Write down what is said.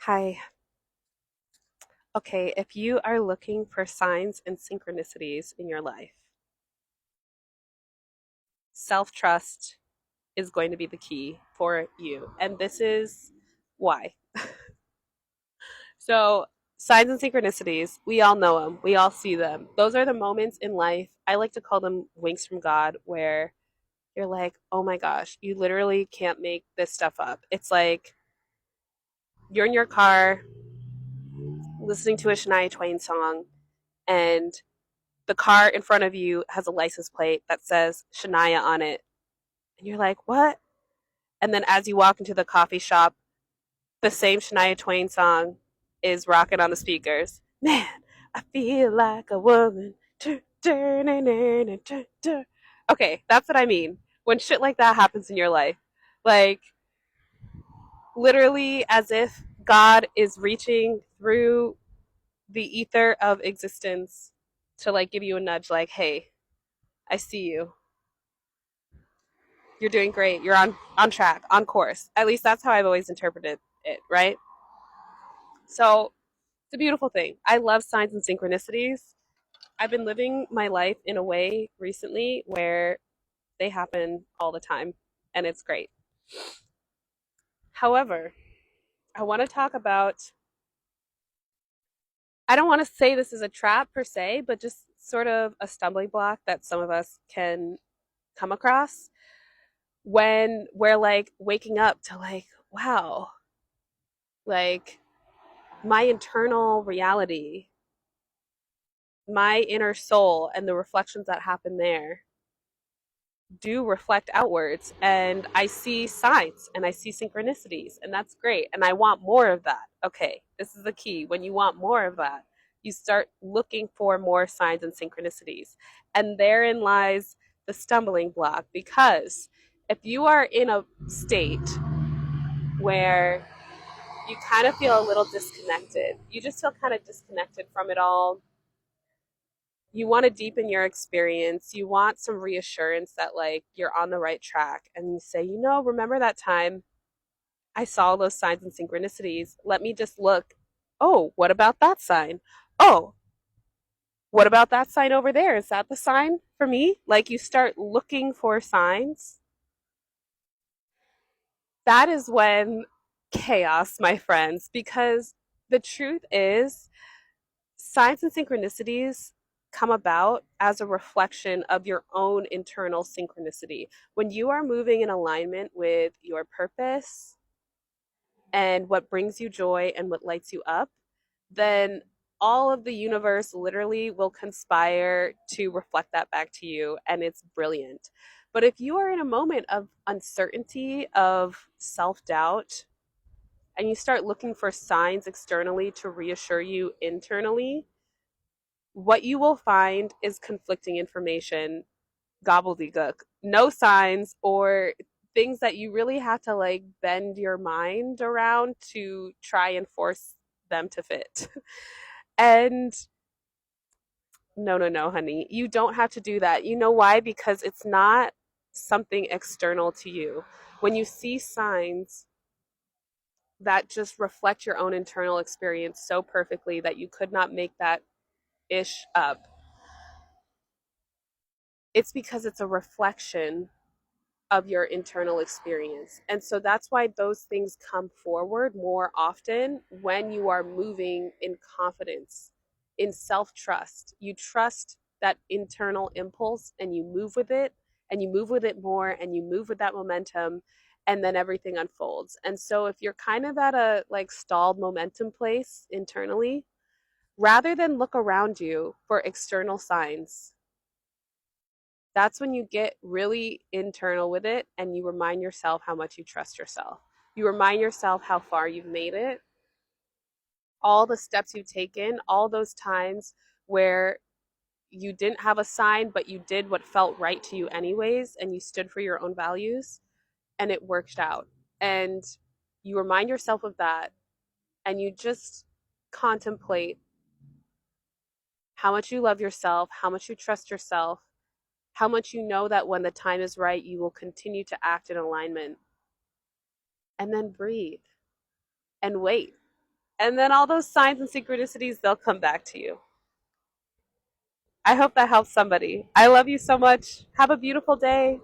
Hi. Okay, if you are looking for signs and synchronicities in your life, self trust is going to be the key for you. And this is why. So, signs and synchronicities, we all know them, we all see them. Those are the moments in life, I like to call them winks from God, where you're like, oh my gosh, you literally can't make this stuff up. It's like you're in your car listening to a Shania Twain song, and the car in front of you has a license plate that says Shania on it. And you're like, what? And then as you walk into the coffee shop, the same Shania Twain song is rocking on the speakers. Man, I feel like a woman. Okay, that's what I mean. When shit like that happens in your life, like literally as if God is reaching through the ether of existence to like give you a nudge, like, hey, I see you. You're doing great. You're on track, on course. At least that's how I've always interpreted it, right? So it's a beautiful thing. I love signs and synchronicities. I've been living my life in a way recently where they happen all the time, and it's great. However, I want to talk about, I don't want to say this is a trap per se, but just sort of a stumbling block that some of us can come across when we're like waking up to like, wow, like my internal reality, my inner soul, and the reflections that happen there do reflect outwards. And I see signs and I see synchronicities, and that's great. And I want more of that. Okay, this is the key. When you want more of that, you start looking for more signs and synchronicities. And therein lies the stumbling block, because if you are in a state where you kind of feel a little disconnected, you just feel kind of disconnected from it all, you want to deepen your experience, you want some reassurance that like you're on the right track, and you say, remember that time I saw those signs and synchronicities, let me just look. Oh, what about that sign? Oh, what about that sign over there? Is that the sign for me? Like you start looking for signs. That is when chaos, my friends, because the truth is signs and synchronicities come about as a reflection of your own internal synchronicity. When you are moving in alignment with your purpose and what brings you joy and what lights you up, then all of the universe literally will conspire to reflect that back to you, and it's brilliant. But if you are in a moment of uncertainty, of self doubt, and you start looking for signs externally to reassure you internally, what you will find is conflicting information, gobbledygook, no signs, or things that you really have to like bend your mind around to try and force them to fit. And no, no, no, honey, you don't have to do that. You know why? Because it's not something external to you. When you see signs that just reflect your own internal experience so perfectly that you could not make that ish up, it's because it's a reflection of your internal experience. And so that's why those things come forward more often when you are moving in confidence, in self trust. You trust that internal impulse and you move with it, and you move with it more, and you move with that momentum, and then everything unfolds. And so if you're kind of at a like stalled momentum place internally, rather than look around you for external signs, that's when you get really internal with it and you remind yourself how much you trust yourself. You remind yourself how far you've made it, all the steps you've taken, all those times where you didn't have a sign, but you did what felt right to you anyways, and you stood for your own values, and it worked out. And you remind yourself of that, and you just contemplate how much you love yourself, how much you trust yourself, how much you know that when the time is right, you will continue to act in alignment, and then breathe and wait. And then all those signs and synchronicities, they'll come back to you. I hope that helps somebody. I love you so much. Have a beautiful day.